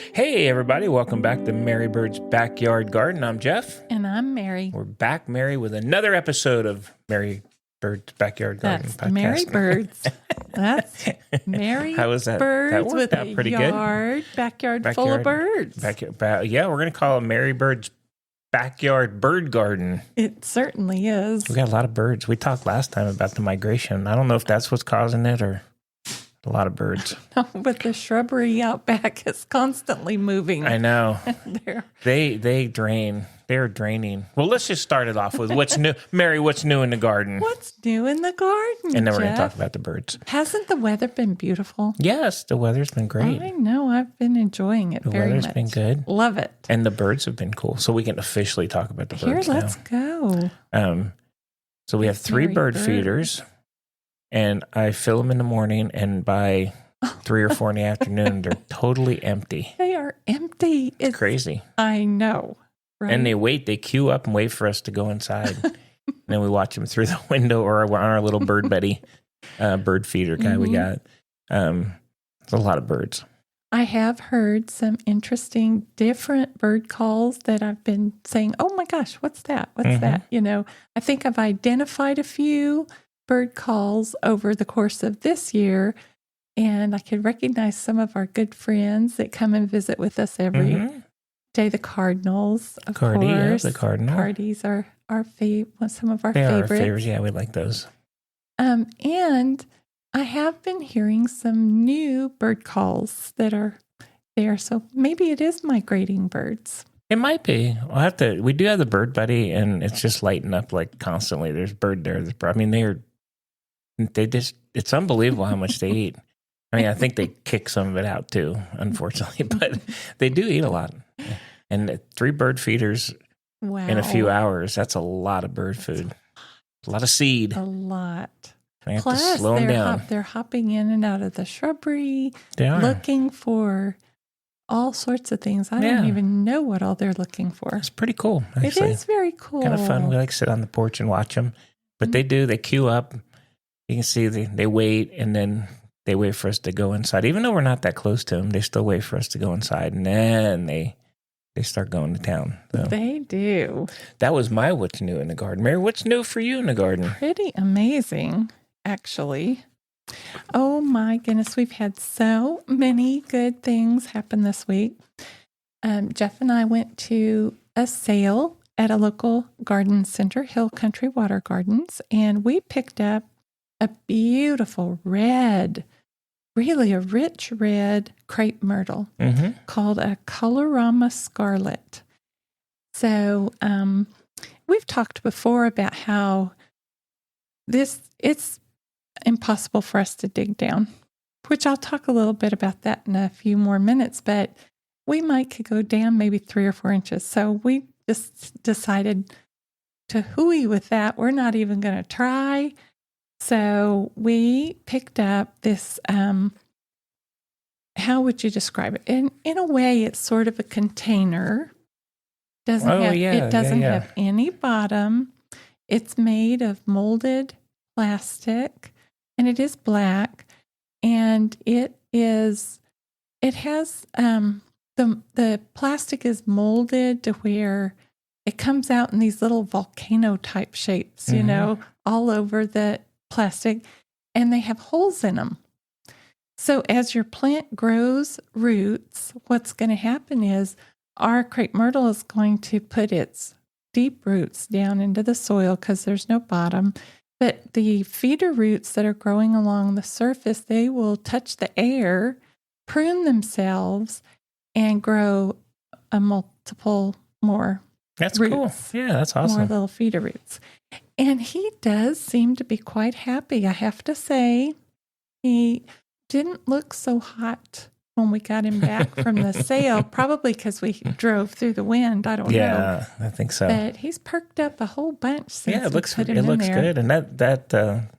Hey, everybody. Welcome back to Mary Bird's Backyard Garden. I'm Jeff. And I'm Mary. We're back, Mary, with another episode of Mary Bird's Backyard Garden That's podcast. Mary Birds. That's Mary How was that? Birds That worked with out a pretty backyard full of birds. Yeah, we're going to call it Mary Bird's Backyard Bird Garden. It certainly is. We got a lot of birds. We talked last time about the migration. I don't know if that's what's causing it or a lot of birds. No, but the shrubbery out back is constantly moving. I know. They drain. They're draining. Well, let's just start it off with what's new. Mary, what's new in the garden? What's new in the garden, And then we're going Jeff? to talk about the birds. Hasn't the weather been beautiful? Yes, the weather's been great. I know. I've been enjoying it very much. The weather's been good. Love it. And the birds have been cool. So we can officially talk about the birds Here, let's go. So we have 3 bird feeders. And I fill them in the morning, and by 3 or 4 in the afternoon, they're totally empty. They are empty. It's crazy. I know. Right? And they queue up and wait for us to go inside. And then we watch them through the window or on our little bird buddy bird feeder guy we got. It's a lot of birds. I have heard some interesting different bird calls that I've been saying, oh my gosh, what's that? What's that? You know, I think I've identified a few bird calls over the course of this year, and I could recognize some of our good friends that come and visit with us every day. The cardinals, of course. Yeah, the cardinal. Cardies are some of our They favorites. are our favorites. Yeah, we like those. And I have been hearing some new bird calls that are there. So maybe it is migrating birds. It might be. We do have the bird buddy, and it's just lighting up like constantly. There's bird there. I mean, it's unbelievable how much they eat. I mean, I think they kick some of it out too, unfortunately, but they do eat a lot. And 3 bird feeders in a few hours, that's a lot of bird food. A lot of seed. A lot. I have to slow them down. They're hopping in and out of the shrubbery, They are. looking for all sorts of things. I don't even know what all they're looking for. It's pretty cool, actually. It is very cool. Kind of fun. We like sit on the porch and watch them. But they queue up. You can see they wait, and then they wait for us to go inside. Even though we're not that close to them, they still wait for us to go inside, and then they start going to town. So they do. That was my what's new in the garden. Mary, what's new for you in the garden? Pretty amazing, actually. Oh my goodness, we've had so many good things happen this week. Jeff and I went to a sale at a local garden center, Hill Country Water Gardens, and we picked up a beautiful red, really a rich red crepe myrtle called a Colorama Scarlet. So we've talked before about how it's impossible for us to dig down, which I'll talk a little bit about that in a few more minutes, but we could go down maybe 3 or 4 inches. So we just decided to hooey with that. We're not even going to try. So we picked up this, how would you describe it? In a way, it's sort of a container. It doesn't have any bottom. It's made of molded plastic, and it is black, and it has the plastic is molded to where it comes out in these little volcano type shapes, you know, all over the plastic, and they have holes in them. So as your plant grows roots, what's going to happen is our crepe myrtle is going to put its deep roots down into the soil because there's no bottom. But the feeder roots that are growing along the surface, they will touch the air, prune themselves, and grow a multiple more That's roots. cool. Yeah, that's awesome. More little feeder roots. And he does seem to be quite happy. I have to say, he didn't look so hot when we got him back from the sale, probably because we drove through the wind. I don't know. Yeah, I think so. But he's perked up a whole bunch since Yeah, it looks we put him in there. good. And that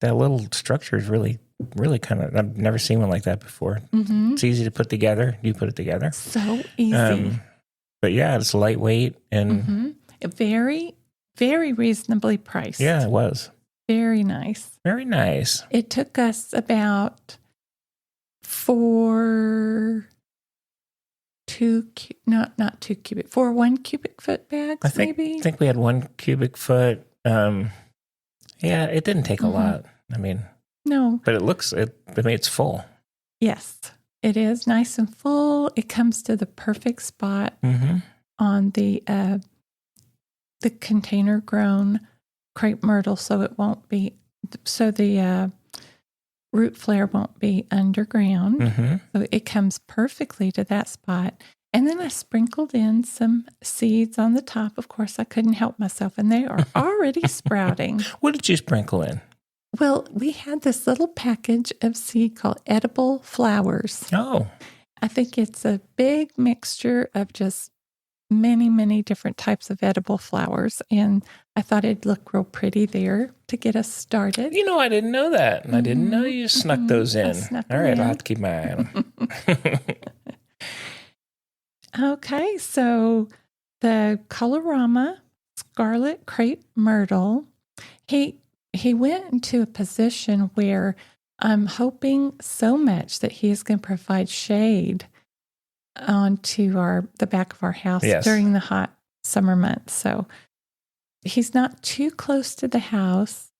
little structure is really kind of, I've never seen one like that before. Mm-hmm. It's easy to put together. You put it together. So easy. But yeah, it's lightweight and very, very reasonably priced. yeah, it was. Very nice. Very nice. It took us about 4 not 2 cubic, 1 cubic foot bags, maybe. I think we had 1 cubic foot. Yeah, it didn't take a lot. I mean, no, but it's full. Yes, it is nice and full. It comes to the perfect spot on the container grown crepe myrtle, so the root flare won't be underground. So it comes perfectly to that spot. And then I sprinkled in some seeds on the top. Of course, I couldn't help myself, and they are already sprouting. What did you sprinkle in? Well, we had this little package of seed called edible flowers. Oh. I think it's a big mixture of just many, many different types of edible flowers. And I thought it'd look real pretty there to get us started. You know, I didn't know that. And I didn't know you snuck those in. All right, I'll have to keep my eye on them. Okay, so the Colorama Scarlet Crepe Myrtle, he went into a position where I'm hoping so much that he is going to provide shade onto the back of our house during the hot summer months. So he's not too close to the house.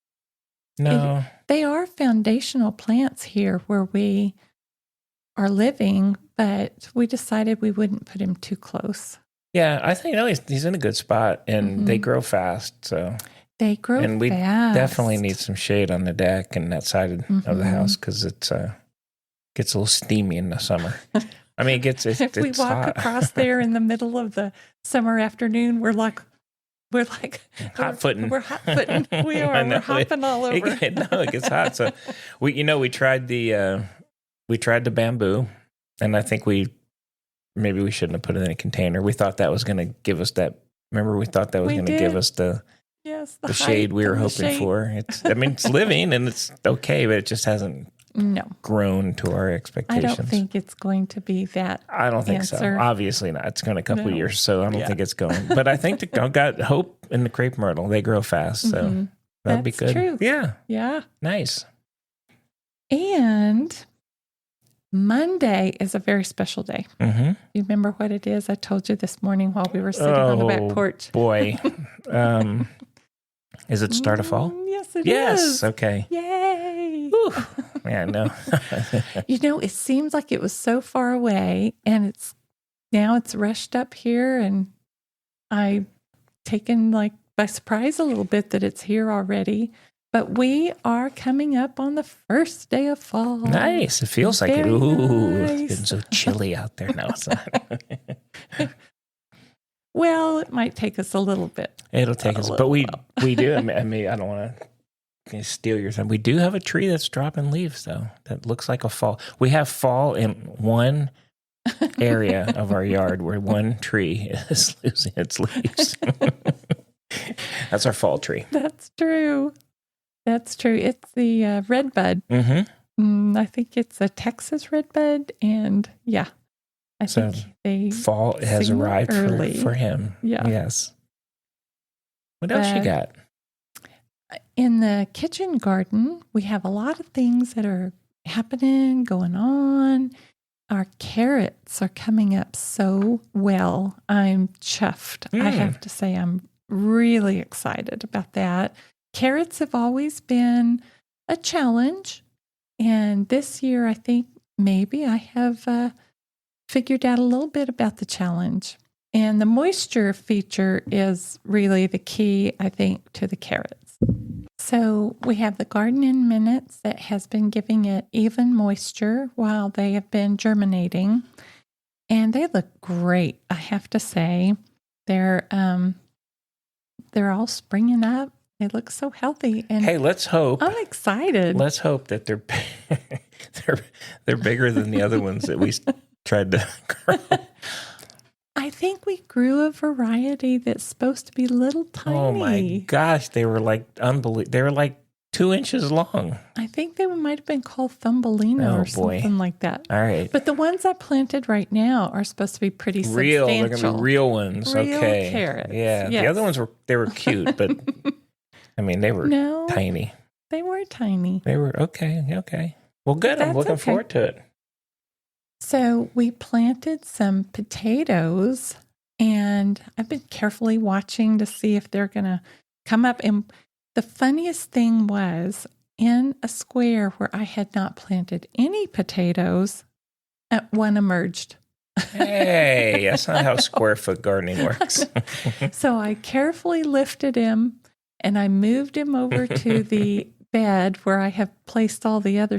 No. They are foundational plants here where we are living, but we decided we wouldn't put him too close. Yeah, I think he's in a good spot, and they grow fast. So they grow fast. And we definitely need some shade on the deck and that side of the house because it gets a little steamy in the summer. I mean, if we walk hot across there in the middle of the summer afternoon, we're like hot footing. We're hot footing. We are. We're hopping all over. It gets hot. So we tried the bamboo, and I think maybe we shouldn't have put it in a container. We thought that was going to give us that. Remember, we thought that was going to give us the shade we were hoping for. It's living and it's okay, but it just hasn't grown to our expectations. I don't think it's going to be that. I don't think so. Obviously not. It's going to a couple of years, so I don't think it's going. But I think I've got hope in the crepe myrtle. They grow fast, so that'd be good. True. Yeah. Yeah. Nice. And Monday is a very special day. You remember what it is? I told you this morning while we were sitting on the back porch. Boy. Is it start of fall? Yes, it is. Yes. Okay. Yay. Yeah, no. It seems like it was so far away, and it's rushed up here, and I've taken by surprise a little bit that it's here already. But we are coming up on the first day of fall. Nice. It feels like it. Ooh, nice. It's getting so chilly out there now. Well, it might take us a little bit. It'll take us, but we do. I mean, I don't want to steal your time. We do have a tree that's dropping leaves, though. That looks like a fall. We have fall in one area of our yard where one tree is losing its leaves. That's our fall tree. That's true. That's true. It's the redbud. I think it's a Texas redbud, and I think fall has arrived for him. Yeah. Yes. What else you got? In the kitchen garden, we have a lot of things that are happening, going on. Our carrots are coming up so well. I'm chuffed. I have to say I'm really excited about that. Carrots have always been a challenge. And this year, I think maybe I have figured out a little bit about the challenge. And the moisture feature is really the key, I think, to the carrots. So we have the Garden in Minutes that has been giving it even moisture while they have been germinating. And they look great, I have to say. They're all springing up. They look so healthy. And hey, let's hope. I'm excited. Let's hope that they're bigger than the other ones that we tried to grow. I think we grew a variety that's supposed to be little tiny. Oh my gosh, they were like unbelievable. They were like 2 inches long. I think they might have been called Thumbelina or something like that. All right. But the ones I planted right now are supposed to be pretty substantial. They're going to be real ones. Real okay. carrots. Yeah. Yes. The other ones were cute, but I mean, they were tiny. They were tiny. They were okay. Well, good. I'm looking forward to it. So we planted some potatoes, and I've been carefully watching to see if they're going to come up. And the funniest thing was, in a square where I had not planted any potatoes, one emerged. Hey, that's not how square foot gardening works. So I carefully lifted him and I moved him over to the bed where I have placed all the other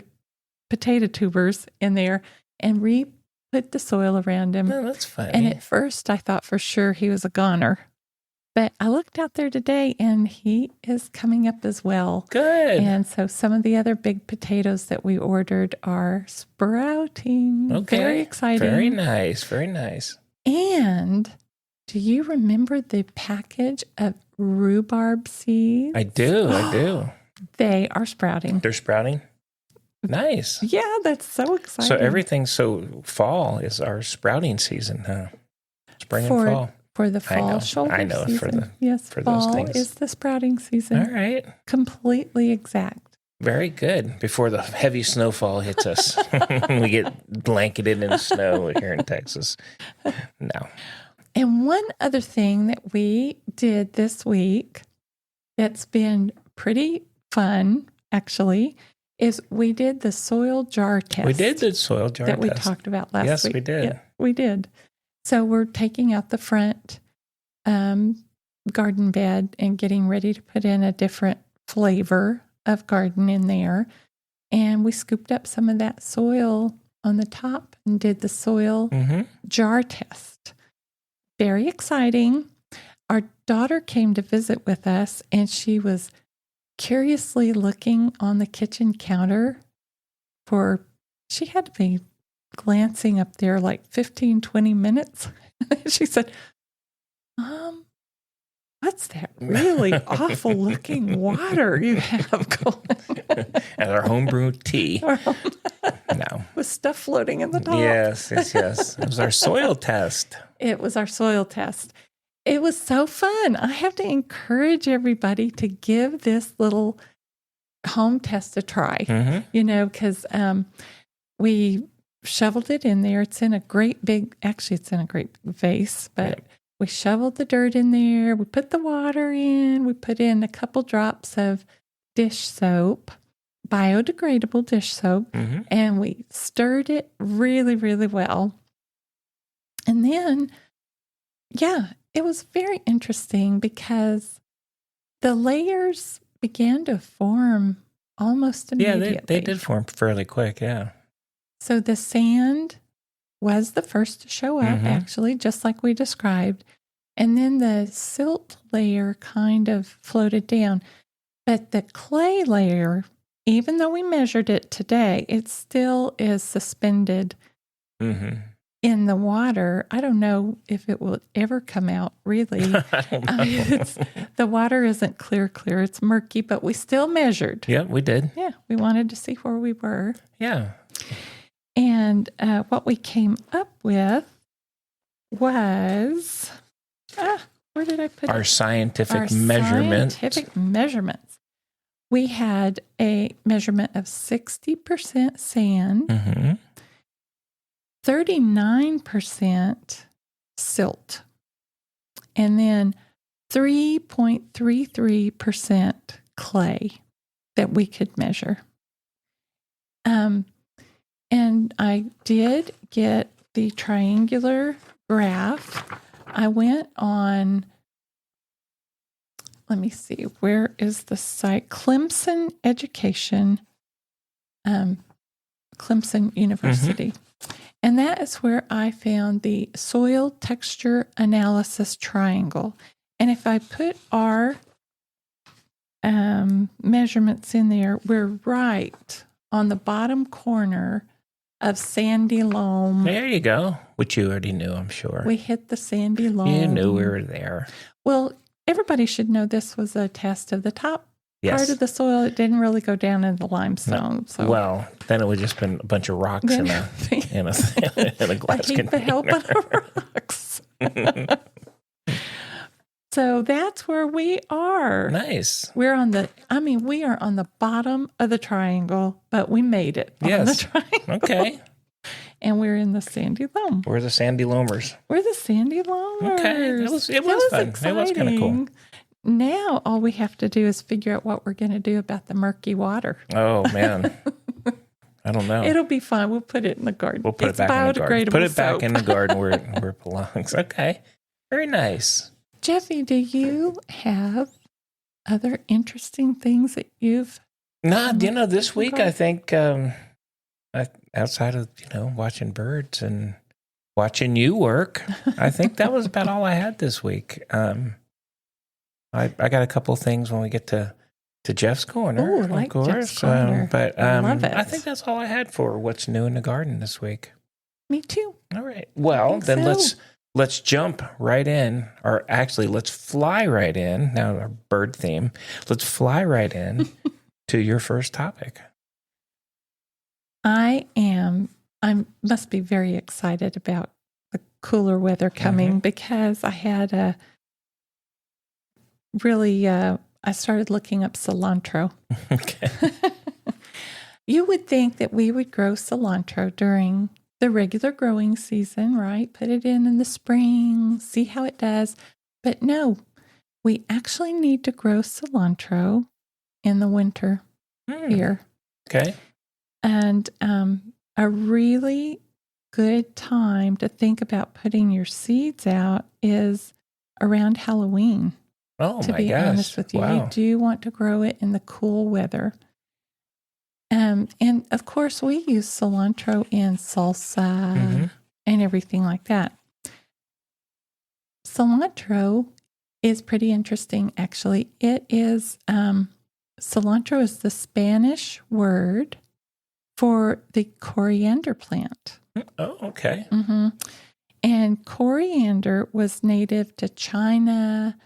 potato tubers in there and put the soil around him. Oh, that's funny. And at first I thought for sure he was a goner. But I looked out there today and he is coming up as well. Good. And so some of the other big potatoes that we ordered are sprouting. Okay. Very exciting. Very nice. Very nice. And do you remember the package of rhubarb seeds? I do. They are sprouting. They're sprouting? Nice. Yeah, that's so exciting. So fall is our sprouting season, huh? Spring and fall. For the fall shoulder I know season. For those fall things. is the sprouting season. All right. Completely exact. Very good. Before the heavy snowfall hits us, we get blanketed in snow here in Texas. No. And one other thing that we did this week that's been pretty fun, actually, is we did the soil jar test. We did the soil jar that test. we talked about last week. Yes, we did. Yeah, we did. So we're taking out the front garden bed and getting ready to put in a different flavor of garden in there. And we scooped up some of that soil on the top and did the soil jar test. Very exciting. Our daughter came to visit with us, and she was curiously looking on the kitchen counter she had to be glancing up there like 15, 20 minutes. She said, what's that really awful looking water you have going? As our homebrew tea. No. With stuff floating in the top. Yes. It was our soil test. It was our soil test. It was so fun. I have to encourage everybody to give this little home test a try, because we shoveled it in there. It's in a great vase, but we shoveled the dirt in there. We put the water in. We put in a couple drops of dish soap, biodegradable dish soap, and we stirred it really, really well. And then, it was very interesting because the layers began to form almost immediately. Yeah, they did form fairly quick, yeah. So the sand was the first to show up, actually, just like we described. And then the silt layer kind of floated down. But the clay layer, even though we measured it today, it still is suspended in the water. I don't know if it will ever come out, really. The water isn't clear. It's murky, but we still measured. Yeah, we did. Yeah, we wanted to see where we were. Yeah. And what we came up with was, where did I put our it? scientific measurements. Scientific measurements. We had a measurement of 60% sand, 39% silt, and then 3.33% clay that we could measure. And I did get the triangular graph. I went on, let me see, where is the site? Clemson Education, Clemson University. And that is where I found the soil texture analysis triangle. And if I put our measurements in there, we're right on the bottom corner of sandy loam. There you go. Which you already knew, I'm sure. We hit the sandy loam. You knew we were there. Well, everybody should know this was a test of the top part of the soil. It didn't really go down in the limestone. No. So. Well, then it would just been a bunch of rocks in a glass container. A heap of rocks. So that's where we are. Nice. We are on the bottom of the triangle, but we made it on the triangle. Okay. and we're in the Sandy Loam. We're the Sandy Loamers. We're the Sandy Loamers. Okay, it was fun. Exciting. It was kind of cool. Now all we have to do is figure out what we're going to do about the murky water. Oh man, I don't know. It'll be fun. We'll put it in the garden. We'll put It's it back in the garden. Put it back soap. in the garden where it belongs. Okay, very nice. Jeffy, do you have other interesting things that you've? This week I think outside of watching birds and watching you work, I think that was about all I had this week. I got a couple of things when we get to Jeff's Corner, Ooh, like of course. Jeff's Corner. But I love it. I think that's all I had for what's new in the garden this week. Me too. All right. Well, then let's jump right in, or actually let's fly right in. Now our bird theme. Let's fly right in to your first topic. I must be very excited about the cooler weather coming because I had a really, I started looking up cilantro. Okay. You would think that we would grow cilantro during the regular growing season, right? Put it in the spring, see how it does. But no, we actually need to grow cilantro in the winter here. Okay. And a really good time to think about putting your seeds out is around Halloween. Oh, to my be gosh. honest with you, Wow. you do want to grow it in the cool weather. And of course, we use cilantro in salsa and everything like that. Cilantro is pretty interesting, actually. It is, cilantro is the Spanish word for the coriander plant. Oh, okay. And coriander was native to China,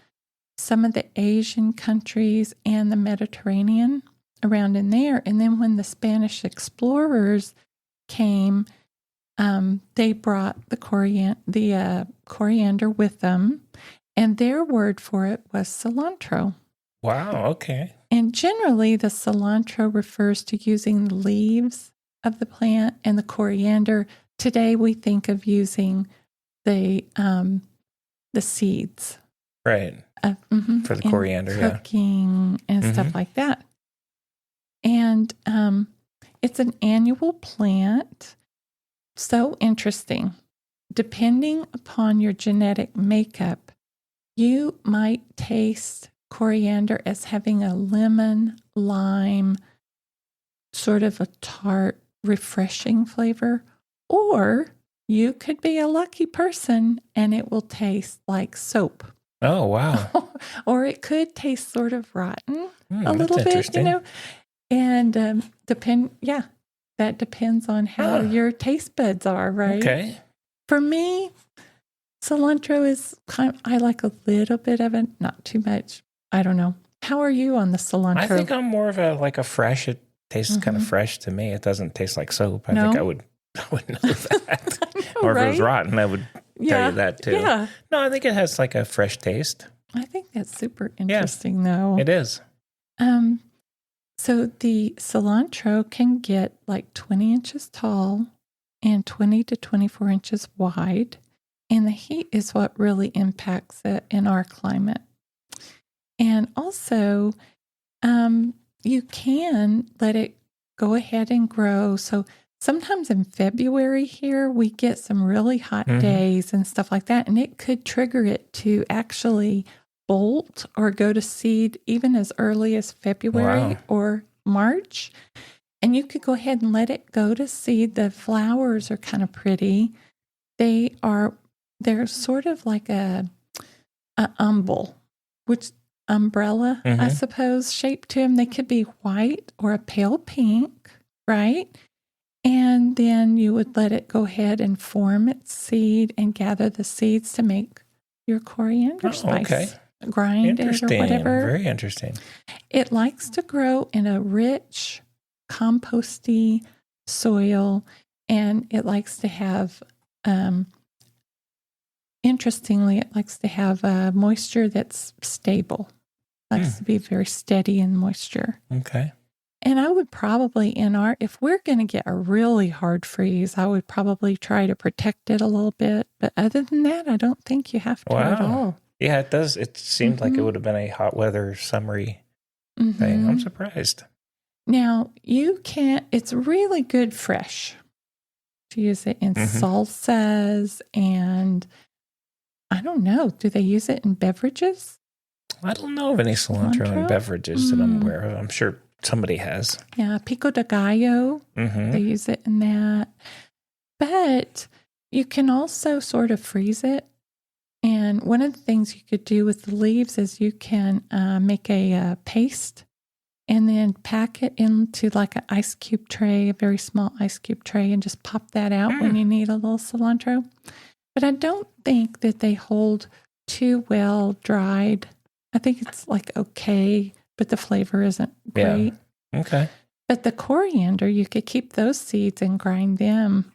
some of the Asian countries, and the Mediterranean around in there. And then when the Spanish explorers came, they brought the coriander with them, and their word for it was cilantro. Wow, okay. And generally, the cilantro refers to using the leaves of the plant, and the coriander, today we think of using the seeds. Right. For the coriander, cooking and stuff like that. And it's an annual plant. So interesting. Depending upon your genetic makeup, you might taste coriander as having a lemon, lime, sort of a tart, refreshing flavor. Or you could be a lucky person and it will taste like soap. Oh, wow. Or it could taste sort of rotten a little bit, interesting. And that depends on how your taste buds are, right? Okay. For me, cilantro is I like a little bit of it, not too much. I don't know. How are you on the cilantro? I think I'm more of a fresh. It tastes kind of fresh to me. It doesn't taste like soap. I think I would know that. Know, or if it was rotten, I would tell you that too. Yeah. No, I think it has like a fresh taste. I think that's super interesting, though. It is. So the cilantro can get like 20 inches tall and 20 to 24 inches wide. And the heat is what really impacts it in our climate. And also, you can let it go ahead and grow. So sometimes in February here, we get some really hot days and stuff like that. And it could trigger it to actually bolt or go to seed even as early as February or March. And you could go ahead and let it go to seed. The flowers are kind of pretty. They're sort of like a umbrella, I suppose, shape to them. They could be white or a pale pink, right? And then you would let it go ahead and form its seed and gather the seeds to make your coriander spice. Okay. Grind it or whatever. Very interesting. It likes to grow in a rich, composty soil, and it likes to have, interestingly, it likes to have moisture that's stable. It likes to be very steady in moisture. Okay. And I would probably if we're going to get a really hard freeze, I would probably try to protect it a little bit. But other than that, I don't think you have to at all. Yeah, it does. It seemed like it would have been a hot weather summery thing. I'm surprised. Now, it's really good fresh. To use it in salsas, and I don't know, do they use it in beverages? I don't know of any cilantro in beverages that I'm aware of. I'm sure somebody has. Yeah, pico de gallo, they use it in that. But you can also sort of freeze it. And one of the things you could do with the leaves is you can make a paste and then pack it into like an ice cube tray, a very small ice cube tray, and just pop that out when you need a little cilantro. But I don't think that they hold too well dried. I think it's like okay, but the flavor isn't great. Yeah. Okay. But the coriander, you could keep those seeds and grind them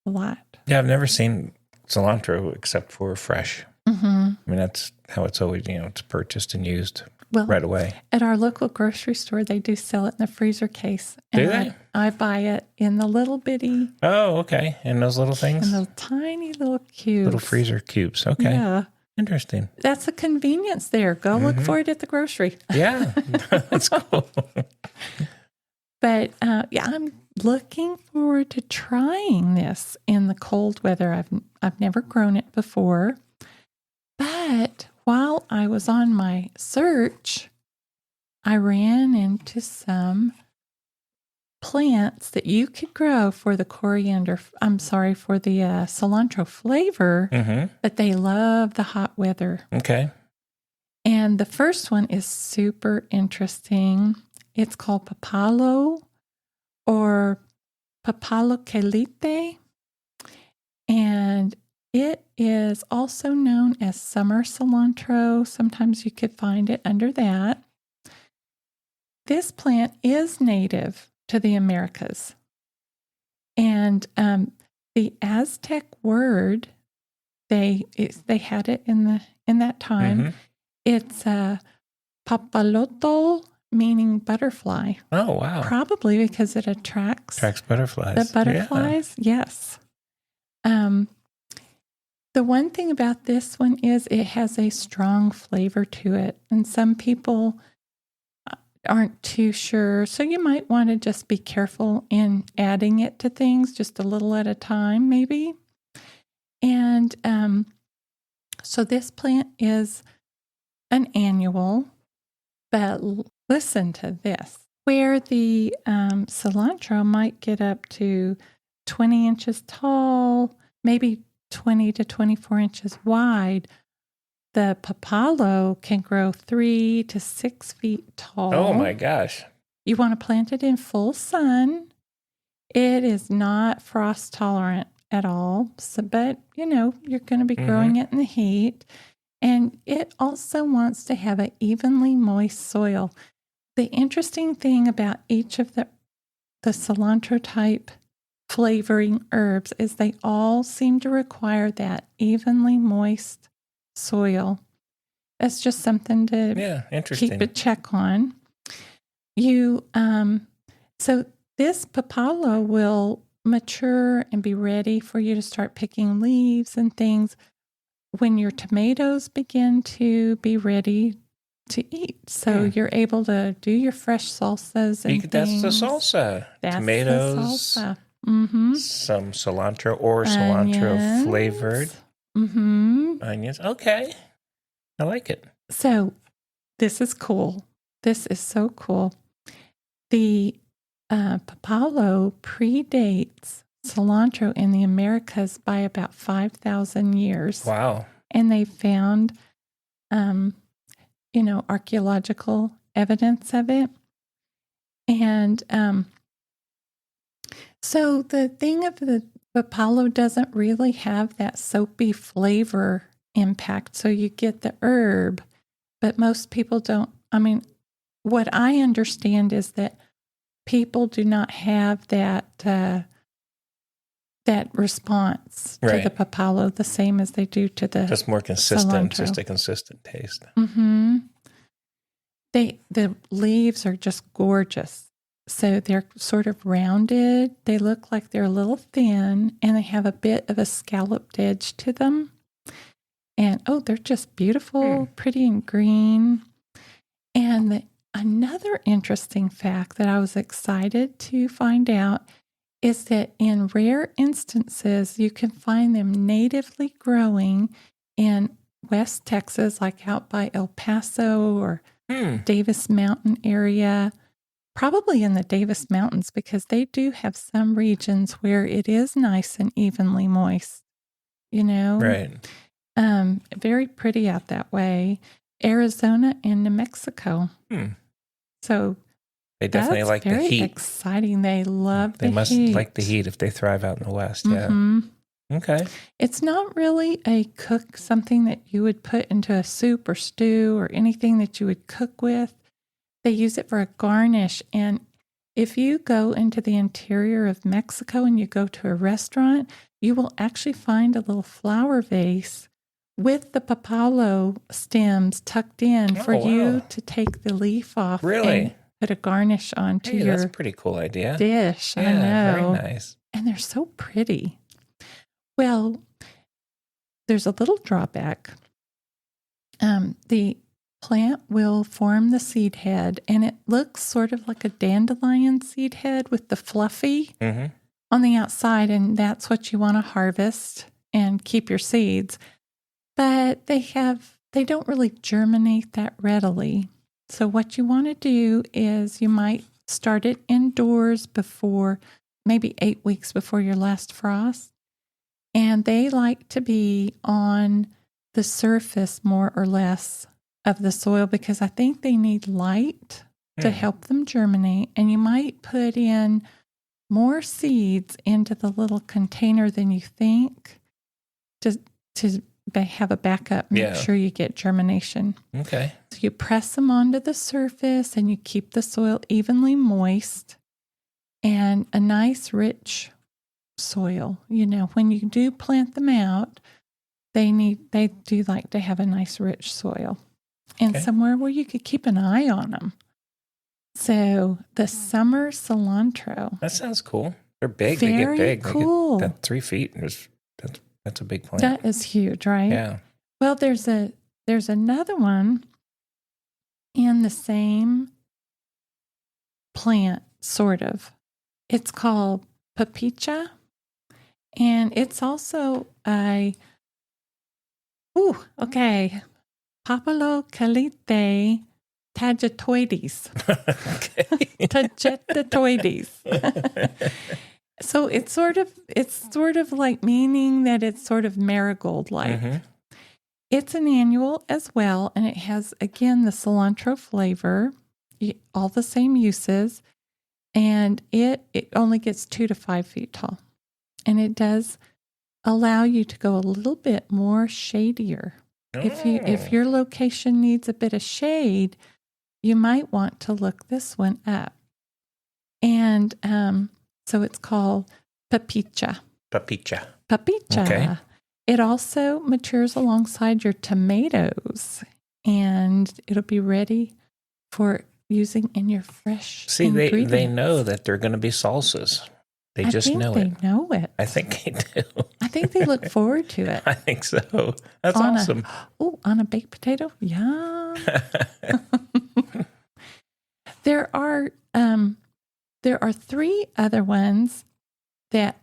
a lot. Yeah, I've never seen cilantro except for fresh. I mean, that's how it's always, it's purchased and used right away. At our local grocery store, they do sell it in the freezer case. Do they? I buy it in the little bitty. Oh, okay. In those little things? In those tiny little cubes. Little freezer cubes. Okay. Yeah. Interesting. That's a convenience there. Go look for it at the grocery. Yeah. That's cool. But I'm looking forward to trying this in the cold weather. I've never grown it before. But while I was on my search, I ran into some plants that you could grow for the for the cilantro flavor, but they love the hot weather. Okay. And the first one is super interesting. It's called papalo or papalo quelite. And it is also known as summer cilantro. Sometimes you could find it under that. This plant is native to the Americas. And the Aztec word, they had it in that time. It's papalotl, meaning butterfly. Oh, wow. Probably because it attracts butterflies. The butterflies, yes. The one thing about this one is it has a strong flavor to it. And some people aren't too sure. So you might want to just be careful in adding it to things, just a little at a time, maybe. And so this plant is an annual, but listen to this. Where the cilantro might get up to 20 inches tall, maybe 20 to 24 inches wide, the papalo can grow 3 to 6 feet tall. Oh my gosh. You want to plant it in full sun. It is not frost tolerant at all, but you're going to be growing it in the heat. And it also wants to have an evenly moist soil. The interesting thing about each of the cilantro type flavoring herbs is they all seem to require that evenly moist soil. That's just something to keep a check on. So this papalo will mature and be ready for you to start picking leaves and things when your tomatoes begin to be ready to eat. So you're able to do your fresh salsas and things. That's the salsa. That's tomatoes, the salsa. Some cilantro or cilantro flavored. Onions. Okay. I like it. So this is cool. This is so cool. The papalo predates cilantro in the Americas by about 5,000 years. Wow. And they found, archaeological evidence of it. And so the thing of the papalo doesn't really have that soapy flavor impact. So you get the herb, but most people don't. I mean, what I understand is that people do not have that response to the papalo the same as they do to the just more consistent, cilantro. just a consistent taste. The leaves are just gorgeous. So they're sort of rounded. They look like they're a little thin, and they have a bit of a scalloped edge to them. And they're just beautiful, pretty and green. And another interesting fact that I was excited to find out is that in rare instances, you can find them natively growing in West Texas, like out by El Paso or Davis Mountain area, probably in the Davis Mountains, because they do have some regions where it is nice and evenly moist, Right. Very pretty out that way. Arizona and New Mexico. So they definitely that's like the very heat. Exciting. They love the heat. They must like the heat if they thrive out in the West. Mm-hmm. Yeah. Okay. It's not really something that you would put into a soup or stew or anything that you would cook with. They use it for a garnish. And if you go into the interior of Mexico and you go to a restaurant, you will actually find a little flower vase with the papalo stems tucked in for you to take the leaf off. Really? And put a garnish onto your that's a pretty cool idea. dish. Yeah, I know. very nice. And they're so pretty. Well, there's a little drawback. The plant will form the seed head, and it looks sort of like a dandelion seed head with the fluffy on the outside, and that's what you want to harvest and keep your seeds. But they don't really germinate that readily. So what you want to do is you might start it indoors before, maybe 8 weeks before your last frost. And they like to be on the surface more or less of the soil because I think they need light to help them germinate. And you might put in more seeds into the little container than you think to have a backup, make sure you get germination. Okay. So you press them onto the surface and you keep the soil evenly moist and a nice rich soil. When you do plant them out, they do like to have a nice rich soil and somewhere where you could keep an eye on them. So the summer cilantro. That sounds cool. They're big. Very they get big. Cool. They get 3 feet. That's a big plant. That is huge, right? Yeah. Well, there's another one in the same plant, sort of. It's called papicha, and it's also Papalocalite tagetoides. Tagetoides. So it's sort of like meaning that it's sort of marigold-like. It's an annual as well, and it has, again, the cilantro flavor, all the same uses, and it only gets 2 to 5 feet tall. And it does allow you to go a little bit more shadier. If your location needs a bit of shade, you might want to look this one up. And so it's called papicha. Papicha. Okay. It also matures alongside your tomatoes, and it'll be ready for using in your fresh ingredients. They know that they're going to be salsas. They just know it. They know it. I think they do. I think they look forward to it. I think so. That's awesome. On a baked potato? Yum. There are 3 other ones that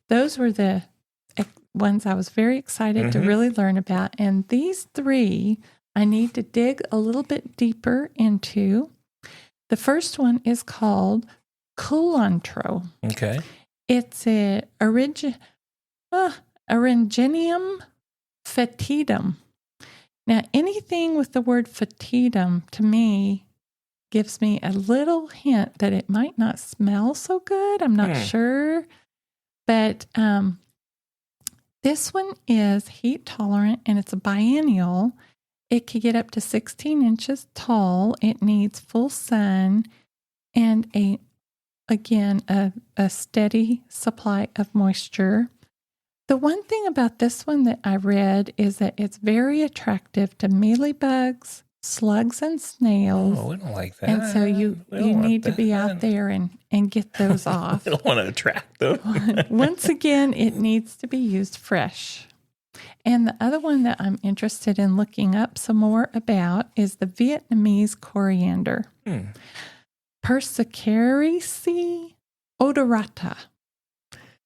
those were the ones I was very excited to really learn about. And these 3 I need to dig a little bit deeper into. The first one is called cilantro. Okay. It's a Aeruginium fetidum. Now, anything with the word fetidum to me gives me a little hint that it might not smell so good. I'm not sure. But this one is heat tolerant and it's a biennial. It can get up to 16 inches tall. It needs full sun and a steady supply of moisture. The one thing about this one that I read is that it's very attractive to mealybugs, slugs and snails. Oh, we don't like that. And so you need to be out there and get those off. We don't want to attract them. Once again, it needs to be used fresh. And the other one that I'm interested in looking up some more about is the Vietnamese coriander. Persicariaceae odorata.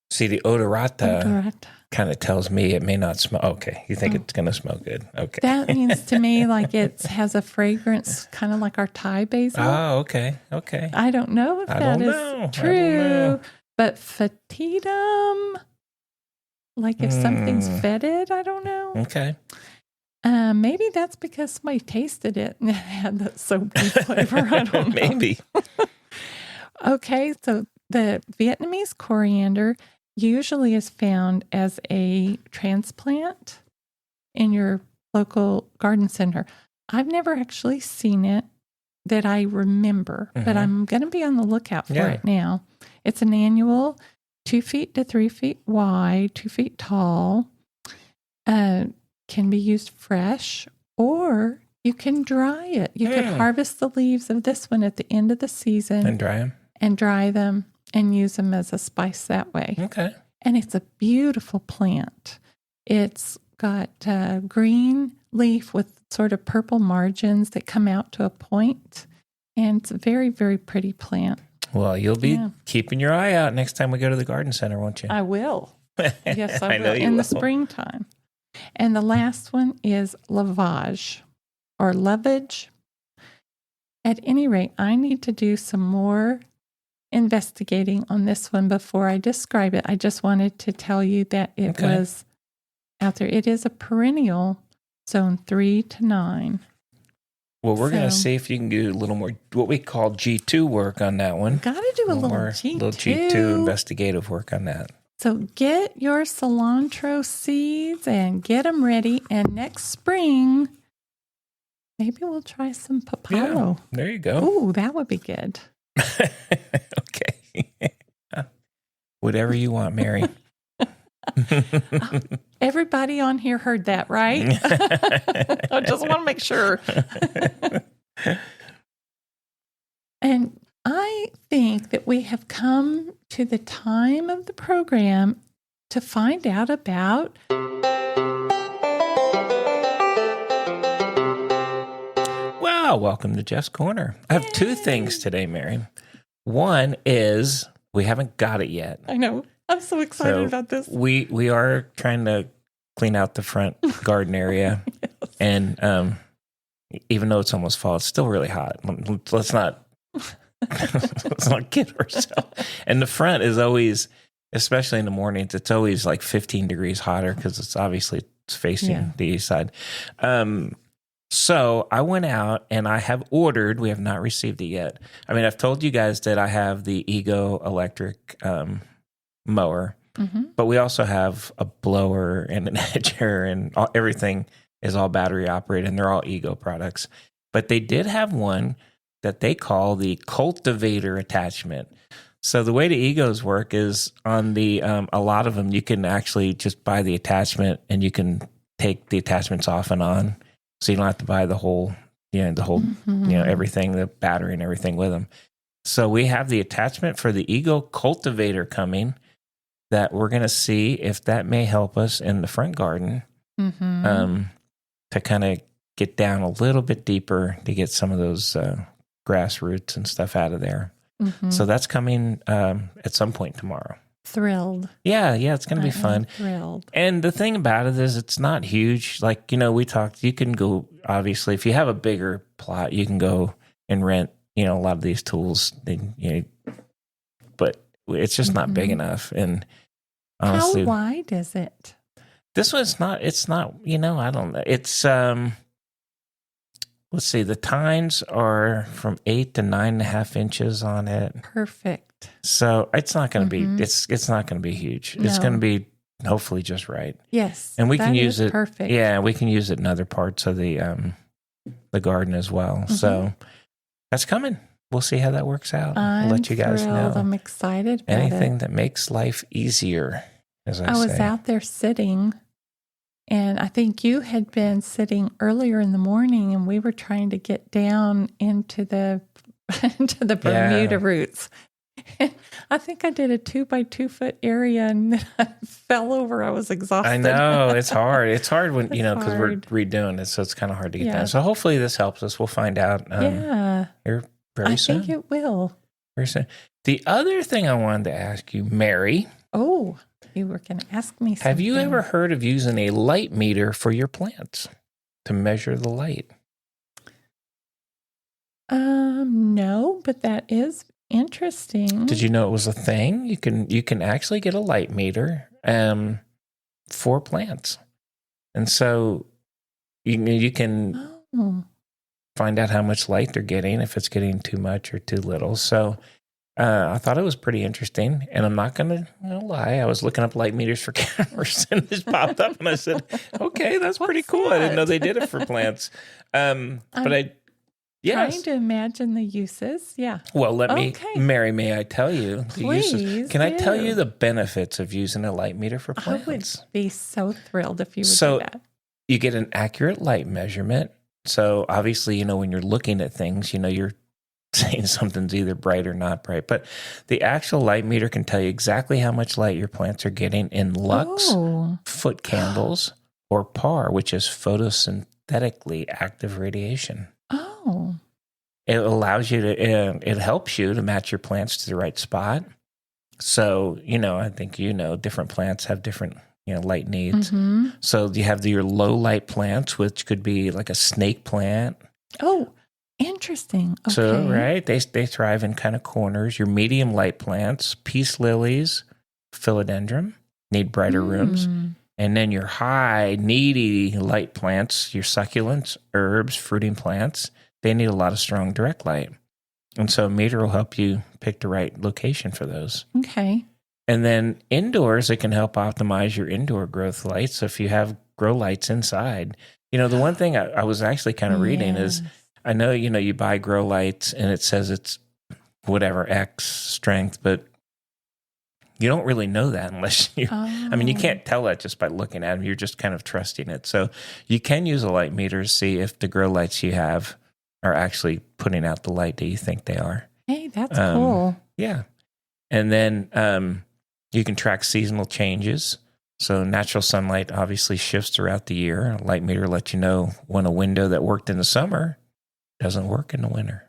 See, the odorata kind of tells me it may not smell. Okay, you think it's going to smell good. Okay. That means to me like it has a fragrance kind of like our Thai basil. Oh, okay. I don't know if that is true, but fetidum, like if something's fetid, I don't know. Okay. Maybe that's because somebody tasted it and it had that soapy flavor. I don't know. Maybe. Okay, so the Vietnamese coriander usually is found as a transplant in your local garden center. I've never actually seen it that I remember, but I'm going to be on the lookout for it now. It's an annual, 2 feet to 3 feet wide, 2 feet tall. Can be used fresh, or you can dry it. You could harvest the leaves of this one at the end of the season. And dry them and use them as a spice that way. Okay. And it's a beautiful plant. It's got green leaf with sort of purple margins that come out to a point. And it's a very, very pretty plant. Well, you'll be keeping your eye out next time we go to the garden center, won't you? I will. Yes, I will. Know you in will. The springtime. And the last one is lavage or lovage. At any rate, I need to do some more investigating on this one before I describe it. I just wanted to tell you that it was out there. It is a perennial, zone 3 to 9. Well, we're going to see if you can do a little more, what we call G2 work on that one. Got to do a little G2. Little G2 investigative work on that. So get your cilantro seeds and get them ready. And next spring, maybe we'll try some papalo. Yeah, there you go. Ooh, that would be good. Okay. Whatever you want, Mary. Everybody on here heard that, right? I just want to make sure. And I think that we have come to the time of the program to find out about welcome to Jeff's Corner. I have 2 things today, Mary. One is we haven't got it yet. I know. I'm so excited about this. We are trying to clean out the front garden area. Yes. And even though it's almost fall, it's still really hot. Let's not kid ourselves. And the front is always, especially in the mornings, it's always like 15 degrees hotter because it's facing the east side. So I went out and I have ordered, we have not received it yet. I mean, I've told you guys that I have the Ego electric mower, but we also have a blower and an edger and everything is all battery operated and they're all Ego products. But they did have one that they call the cultivator attachment. So the way the Egos work is on the, a lot of them, you can actually just buy the attachment and you can take the attachments off and on. So you don't have to buy the whole, everything, the battery and everything with them. So we have the attachment for the Ego cultivator coming that we're going to see if that may help us in the front garden to kind of get down a little bit deeper to get some of those grass roots and stuff out of there. So that's coming at some point tomorrow. Thrilled. Yeah, it's going to be fun. Thrilled. And the thing about it is it's not huge. Like, we talked, you can go, obviously, if you have a bigger plot, you can go and rent, a lot of these tools. But it's just not big enough. And honestly, how wide is it? This one's not, I don't know. It's, let's see, the tines are from 8 to 9.5 inches on it. Perfect. So it's not going to be, it's not going to be huge. No. It's going to be hopefully just right. Yes. And we can use it. Perfect. Yeah. We can use it in other parts of the garden as well. So that's coming. We'll see how that works out. I'll let you guys know. I'm excited about anything that makes life easier, as I say. I was out there sitting And I think you had been sitting earlier in the morning, and we were trying to get down into the into the Bermuda roots. And I think I did a 2 by 2 foot area, and then I fell over. I was exhausted. I know it's hard. It's hard when because we're redoing it, so it's kind of hard to get down. So hopefully this helps us. We'll find out. Here very soon. I think it will. Very soon. The other thing I wanted to ask you, Mary. Oh, you were going to ask me something. Have you ever heard of using a light meter for your plants to measure the light? No, but that is interesting. Did you know it was a thing? You can actually get a light meter for plants, and so you can find out how much light they're getting, if it's getting too much or too little. So I thought it was pretty interesting, and I'm not going to lie. I was looking up light meters for cameras, and this popped up, and I said, "Okay, that's pretty cool." I didn't know they did it for plants, but I. Yes. Trying to imagine the uses. Yeah. Well, Mary, may I tell you the uses? Can I tell you the benefits of using a light meter for plants? I would be so thrilled if you would do that. You get an accurate light measurement. So obviously, when you're looking at things, you're saying something's either bright or not bright. But the actual light meter can tell you exactly how much light your plants are getting in lux, foot candles, or PAR, which is photosynthetically active radiation. Oh. It allows you to, it helps you to match your plants to the right spot. So, I think, different plants have different, light needs. Mm-hmm. So you have your low light plants, which could be like a snake plant. Oh, interesting. Okay. So, right, they thrive in kind of corners. Your medium light plants, peace lilies, philodendron, need brighter rooms. And then your high, needy light plants, your succulents, herbs, fruiting plants, they need a lot of strong direct light. And so a meter will help you pick the right location for those. Okay. And then indoors, it can help optimize your indoor growth lights. So if you have grow lights inside, the one thing I was actually kind of reading is, I know, you buy grow lights and it says it's whatever X strength, but you don't really know that unless you, you can't tell that just by looking at them. You're just kind of trusting it. So you can use a light meter to see if the grow lights you have are actually putting out the light that you think they are. Hey, that's cool. Yeah. And then you can track seasonal changes. So natural sunlight obviously shifts throughout the year. A light meter lets you know when a window that worked in the summer doesn't work in the winter.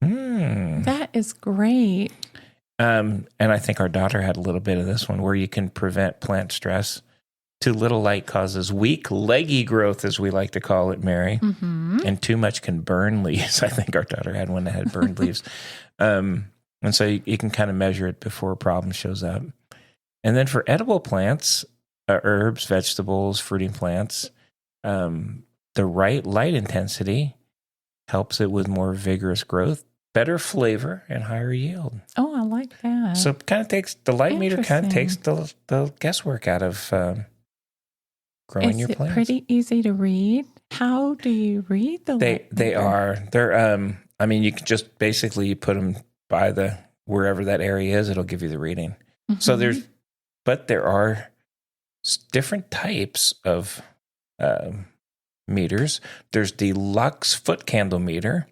That is great. And I think our daughter had a little bit of this one, where you can prevent plant stress. Too little light causes weak, leggy growth, as we like to call it, Mary. Mm-hmm. And too much can burn leaves. I think our daughter had one that had burned leaves. And so you can kind of measure it before a problem shows up. And then for edible plants, herbs, vegetables, fruiting plants, the right light intensity helps it with more vigorous growth, better flavor, and higher yield. Oh, I like that. So it kind of takes the light meter takes the guesswork out of growing your plants. Pretty easy to read. How do you read the light They meter? are. They're you can just basically put them by wherever that area is, it'll give you the reading. Mm-hmm. So there are different types of meters. There's the lux foot candle meter,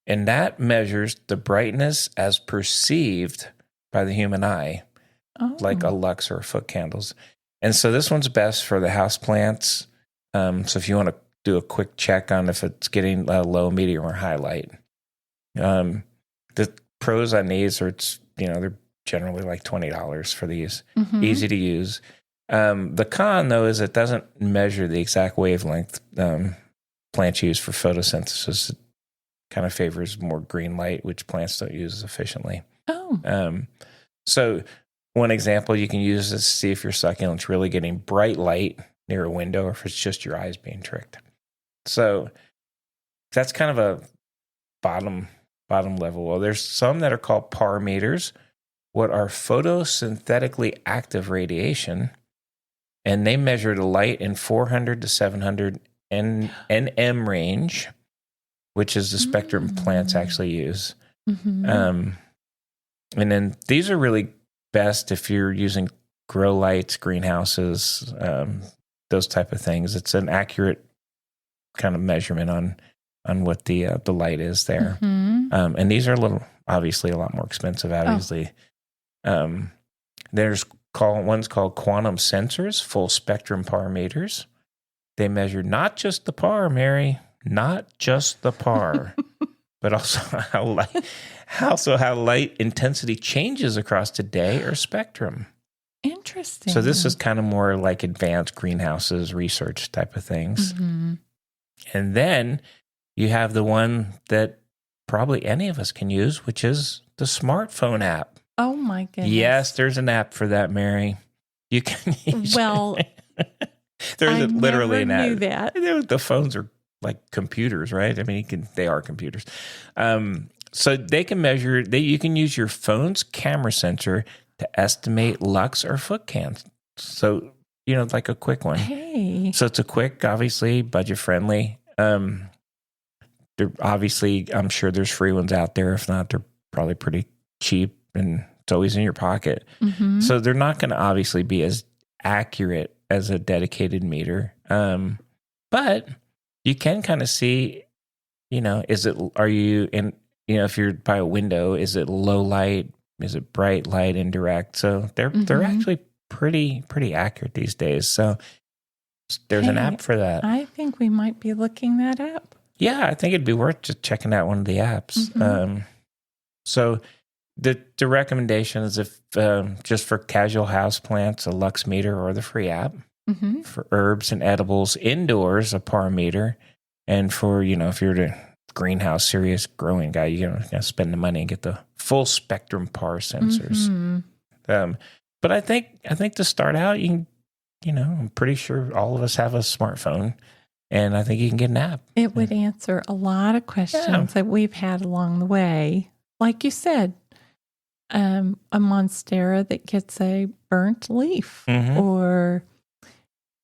and that measures the brightness as perceived by the human eye, like a lux or a foot candles. And so this one's best for the house plants. So if you want to do a quick check on if it's getting low, medium, or high light. The pros on these are they're generally like $20 for these. Mm-hmm. Easy to use. The con, though, is it doesn't measure the exact wavelength plants use for photosynthesis. It kind of favors more green light, which plants don't use as efficiently. So one example you can use is to see if your succulent's really getting bright light near a window or if it's just your eyes being tricked. So that's kind of a bottom level. Well, there's some that are called PAR meters, what are photosynthetically active radiation, and they measure the light in 400 to 700 nm range, which is the spectrum plants actually use. Mm-hmm. And then these are really best if you're using grow lights, greenhouses, those type of things. It's an accurate kind of measurement on what the light is there. Mm-hmm. And these are obviously a lot more expensive. Obviously, one's called quantum sensors, full spectrum par meters. They measure not just the par, Mary, not just the par, but also how light intensity changes across the day or spectrum. Interesting. So this is kind of more like advanced greenhouses research type of things. Mm-hmm. And then you have the one that probably any of us can use, which is the smartphone app. Oh my goodness. Yes, there's an app for that, Mary. You can use Well, there's literally an app. Knew that. The phones are like computers, right? I mean, they are computers. So they can measure. You can use your phone's camera sensor to estimate lux or foot cans. So it's like a quick one. Hey. So it's a quick, obviously budget friendly. Obviously, I'm sure there's free ones out there. If not, they're probably pretty cheap and it's always in your pocket. Mm-hmm. So they're not going to obviously be as accurate as a dedicated meter. But you can kind of see, are you in, if you're by a window, is it low light? Is it bright light, indirect? So they're actually pretty accurate these days. So there's an app for that. I think we might be looking that up. Yeah, I think it'd be worth just checking out one of the apps. Mm-hmm. So the recommendation is if just for casual house plants, a lux meter or the free app. Mm-hmm. For herbs and edibles indoors, a par meter. And for, if you're the greenhouse serious growing guy, you're going to spend the money and get the full spectrum par sensors. Mm-hmm. But I think to start out, you can, I'm pretty sure all of us have a smartphone, and I think you can get an app. It would answer a lot of questions that we've had along the way. Like you said, a monstera that gets a burnt leaf, or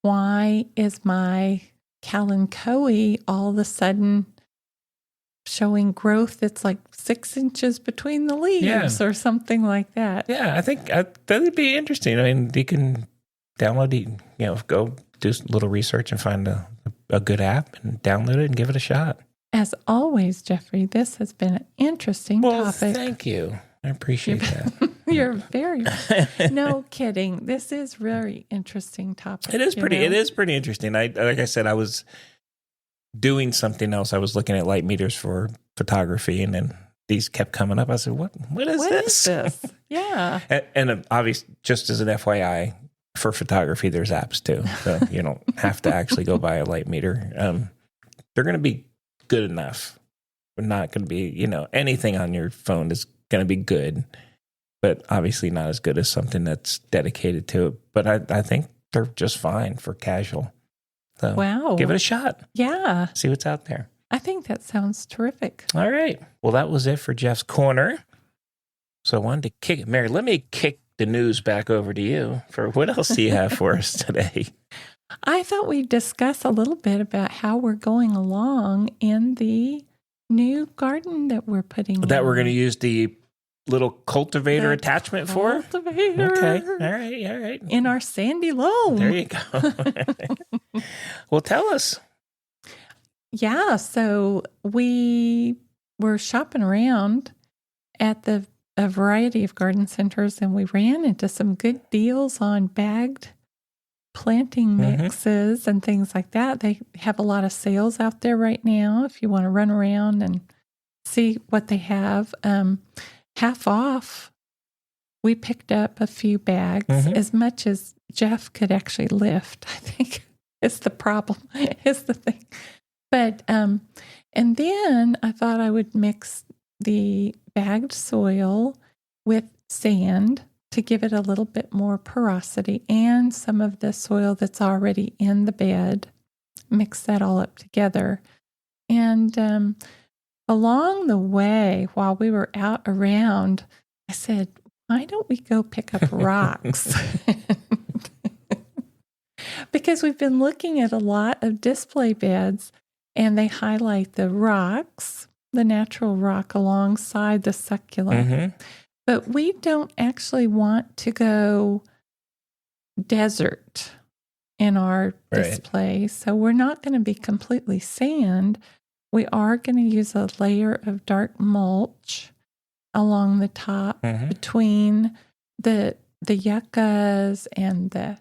why is my kalanchoe all of a sudden showing growth that's like 6 inches between the leaves or something like that. Yeah, I think that would be interesting. I mean, you can download it, go do a little research and find a good app and download it and give it a shot. As always, Jeffrey, this has been an interesting topic. Thank you. I appreciate that. You're very, no kidding. This is very interesting topic. It is pretty interesting. Like I said, I was doing something else. I was looking at light meters for photography, and then these kept coming up. I said, what is this? Yeah. And obviously, just as an FYI, for photography, there's apps too. So you don't have to actually go buy a light meter. They're going to be good enough. We're not going to be, anything on your phone is going to be good, but obviously not as good as something that's dedicated to it. But I think they're just fine for casual. So wow. Give it a shot. Yeah. See what's out there. I think that sounds terrific. All right. Well, that was it for Jeff's Corner. So I wanted to kick it. Mary, let me kick the news back over to you for what else do you have for us today? I thought we'd discuss a little bit about how we're going along in the new garden that we're putting in. That we're going to use the little cultivator attachment for? Cultivator. Okay. All right. In our sandy loam. There you go. Well, tell us. Yeah. So we were shopping around at a variety of garden centers, and we ran into some good deals on bagged planting mixes and things like that. They have a lot of sales out there right now if you want to run around and see what they have. Half off. We picked up a few bags, as much as Jeff could actually lift, I think is the problem, is the thing. But, and then I thought I would mix the bagged soil with sand to give it a little bit more porosity, and some of the soil that's already in the bed, mix that all up together. And along the way, while we were out around, I said, why don't we go pick up rocks? Because we've been looking at a lot of display beds, and they highlight the rocks, the natural rock alongside the succulent. But we don't actually want to go desert in our Right. display. So we're not going to be completely sand. We are going to use a layer of dark mulch along the top Mhm. between the yuccas and the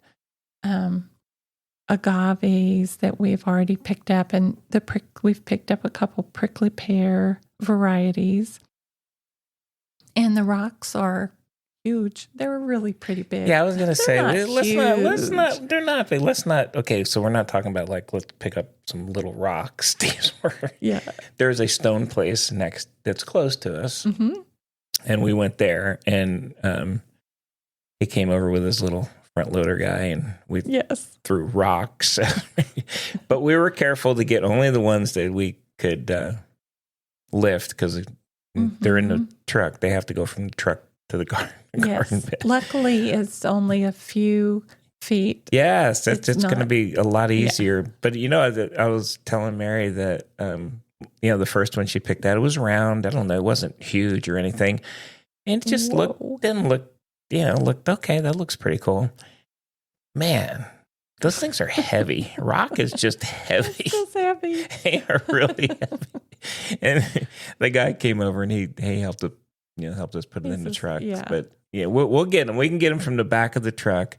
agaves that we've already picked up, and we've picked up a couple prickly pear varieties. And the rocks are huge. They're really pretty big. Yeah, I was gonna say not let's not. huge. They're not big. Let's not. Okay, so we're not talking about like let's pick up some little rocks. Yeah. There's a stone place next that's close to us, Mm-hmm. and we went there, and he came over with his little front loader guy, and we Yes. threw rocks. But we were careful to get only the ones that we could lift because they're in the truck. They have to go from the truck to the garden Yes. bed. Luckily, it's only a few feet. Yes, it's going to not- be a lot easier. But I was telling Mary that the first one she picked out, it was round. I don't know, it wasn't huge or anything, and it just didn't look looked okay. That looks pretty cool. Man, those things are heavy. Rock is just heavy. It's heavy. They are really heavy. And the guy came over and he helped us put it in the truck. Yeah. But yeah, we'll get them. We can get them from the back of the truck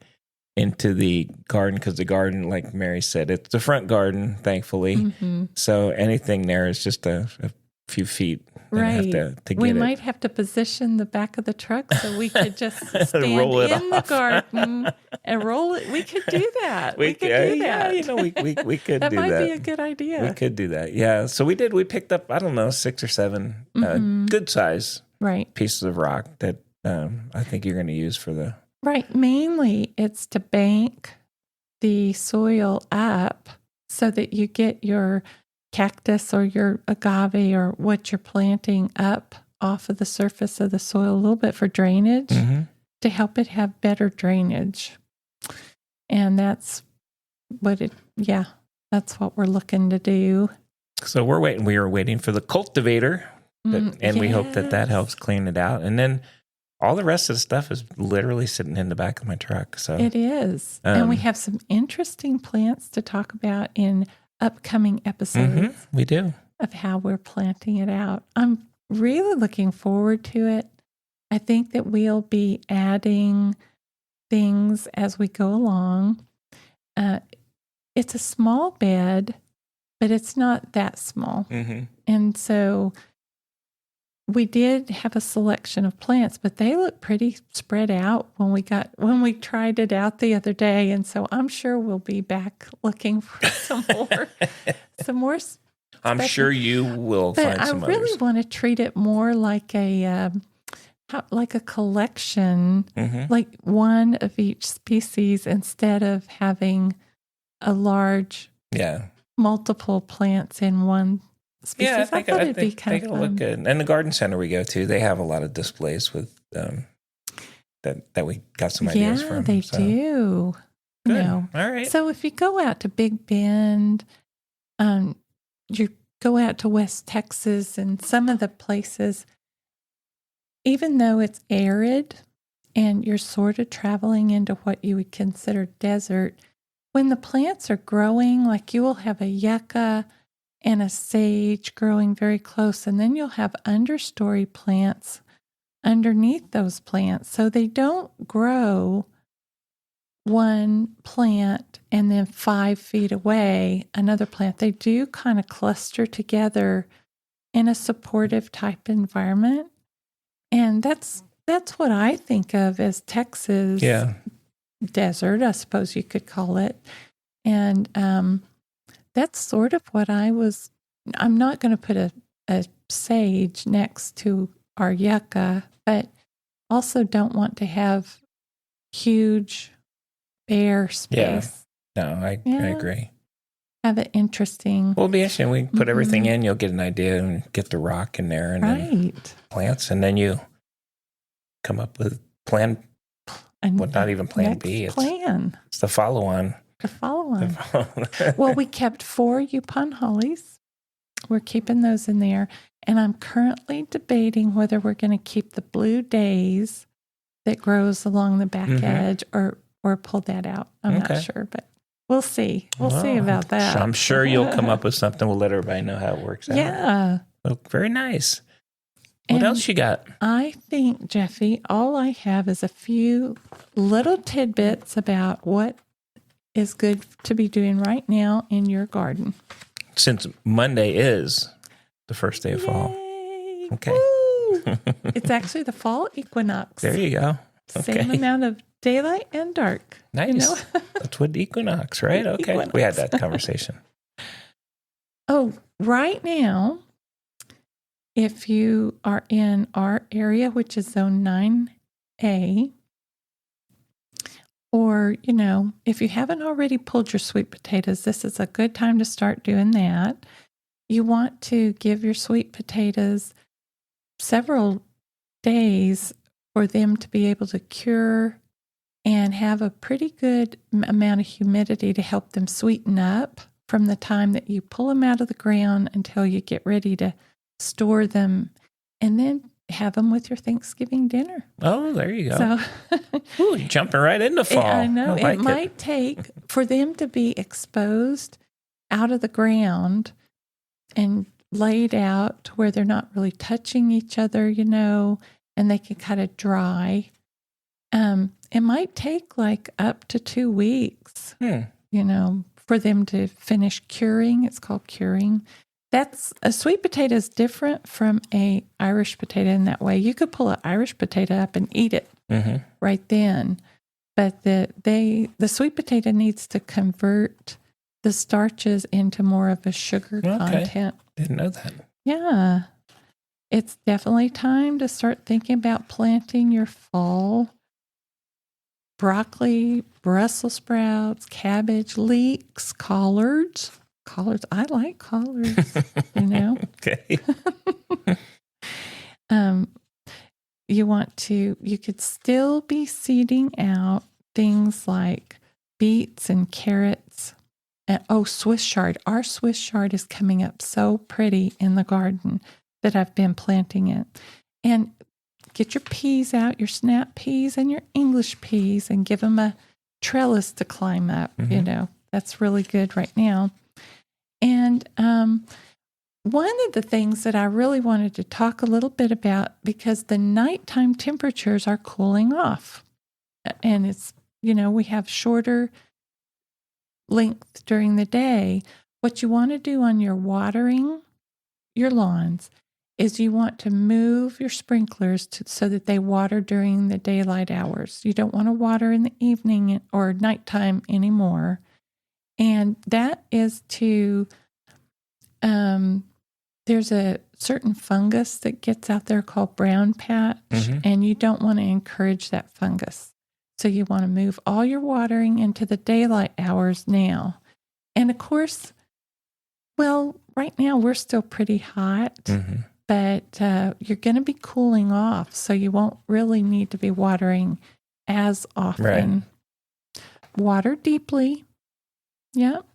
into the garden because the garden, like Mary said, it's the front garden, thankfully. Mm-hmm. So anything there is just a few feet. Right. To get we it. might have to position the back of the truck so we could just stand Roll it in the off. garden and roll it. We could do that. We could do that. Yeah, we could that do might that. be a good idea. We could do that. Yeah. So we did. We picked up, I don't know, 6 or 7 good size pieces of rock that I think you're going to use for the. Right. Mainly it's to bank the soil up so that you get your cactus or your agave or what you're planting up off of the surface of the soil a little bit for drainage to help it have better drainage. And that's that's what we're looking to do. So we are waiting for the cultivator and we hope that helps clean it out. And then all the rest of the stuff is literally sitting in the back of my truck. So it is. And we have some interesting plants to talk about in upcoming episodes. We do. Of how we're planting it out. I'm really looking forward to it. I think that we'll be adding things as we go along. It's a small bed, but it's not that small. And so we did have a selection of plants, but they look pretty spread out when we tried it out the other day. And so I'm sure we'll be back looking for some more. I'm sure you will find some others. I really want to treat it more like a collection, like one of each species instead of having a large, multiple plants in one species. Yeah, I thought it'd be kind of fun. Look good. And the garden center we go to, they have a lot of displays with that we got some ideas from. Yeah, they do. Good. All right. So if you go out to Big Bend, you go out to West Texas and some of the places, even though it's arid and you're sort of traveling into what you would consider desert, when the plants are growing, like you will have a yucca and a sage growing very close, and then you'll have understory plants underneath those plants. So they don't grow one plant and then 5 feet away another plant. They do kind of cluster together in a supportive type environment. And that's what I think of as Texas desert, I suppose you could call it. And that's sort of what I'm not going to put a sage next to our yucca, but also don't want to have huge bare space. Yeah. No, I agree. Have it interesting. Well, it'll be interesting. We put everything in, you'll get an idea and get the rock in there and then plants, and then you come up with plan. Not even plan B. It's the follow-on. The follow-on. Well, we kept 4 Yupon hollies. We're keeping those in there. And I'm currently debating whether we're going to keep the blue days that grows along the back edge or pull that out. I'm not sure, but We'll see. We'll see about that. I'm sure you'll come up with something. We'll let everybody know how it works out. Yeah. Well, very nice. What else you got? I think, Jeffy, all I have is a few little tidbits about what is good to be doing right now in your garden. Since Monday is the first day of fall. Yay. Okay. Woo. It's actually the fall equinox. There you go. Okay. Same amount of daylight and dark. Nice. You know? That's what equinox, right? Okay. Equinox. We had that conversation. Oh, right now, if you are in our area, which is zone 9A, or, if you haven't already pulled your sweet potatoes, this is a good time to start doing that. You want to give your sweet potatoes several days for them to be able to cure and have a pretty good amount of humidity to help them sweeten up from the time that you pull them out of the ground until you get ready to store them, and then have them with your Thanksgiving dinner. Oh, there you go. So, ooh, jumping right into fall. I know. Like it might take for them to be exposed out of the ground and laid out to where they're not really touching each other, and they can kind of dry. It might take like up to 2 weeks, for them to finish curing. It's called curing. That's a sweet potato is different from a Irish potato in that way. You could pull an Irish potato up and eat it right then, but the sweet potato needs to convert the starches into more of a sugar content. Didn't know that. Yeah, it's definitely time to start thinking about planting your fall broccoli, Brussels sprouts, cabbage, leeks, collards. Collards. I like collards, Okay. You could still be seeding out things like beets and carrots. And Swiss chard. Our Swiss chard is coming up so pretty in the garden that I've been planting it. And get your peas out, your snap peas and your English peas, and give them a trellis to climb up. That's really good right now. And one of the things that I really wanted to talk a little bit about, because the nighttime temperatures are cooling off, and it's, we have shorter length during the day. What you want to do on your watering your lawns is you want to move your sprinklers so that they water during the daylight hours. You don't want to water in the evening or nighttime anymore. And that is there's a certain fungus that gets out there called brown patch, and you don't want to encourage that fungus. So you want to move all your watering into the daylight hours now. And of course, right now we're still pretty hot, but you're going to be cooling off, so you won't really need to be watering as often. Right. Water deeply. Yep.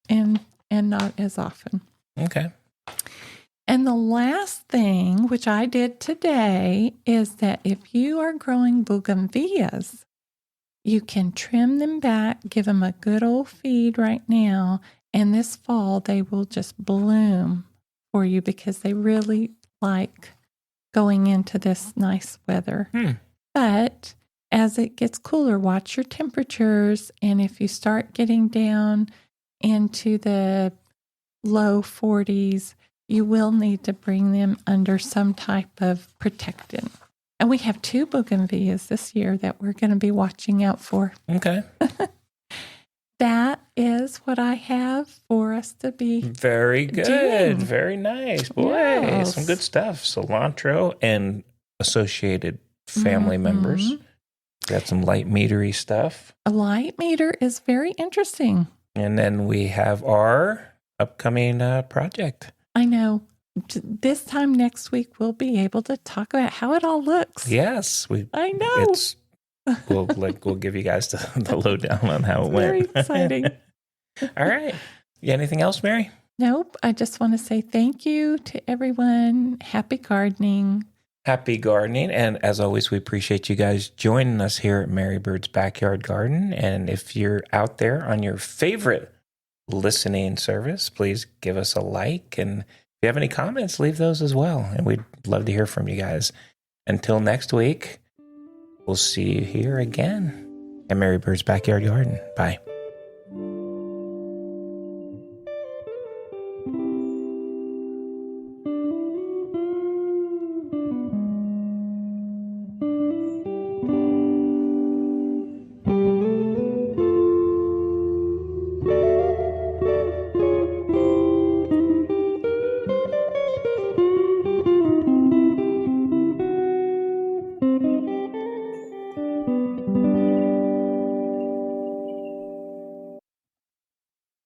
And not as often. Okay. And the last thing, which I did today, is that if you are growing bougainvilleas, you can trim them back, give them a good old feed right now, and this fall they will just bloom for you because they really like going into this nice weather. But as it gets cooler, watch your temperatures, and if you start getting down into the low 40s, you will need to bring them under some type of protectant. And we have 2 bougainvilleas this year that we're going to be watching out for. Okay. That is what I have for us to be very good. Doing. Very nice. Boy, yes. Some good stuff. Cilantro and associated family members. Got some light metery stuff. A light meter is very interesting. And then we have our upcoming project. I know. This time next week, we'll be able to talk about how it all looks. Yes. I know. We'll give you guys the lowdown on how it went. Very exciting. All right. Anything else, Mary? Nope. I just want to say thank you to everyone. Happy gardening. Happy gardening. And as always, we appreciate you guys joining us here at Mary Bird's Backyard Garden. And if you're out there on your favorite listening service, please give us a like. And if you have any comments, leave those as well. And we'd love to hear from you guys. Until next week, we'll see you here again at Mary Bird's Backyard Garden. Bye.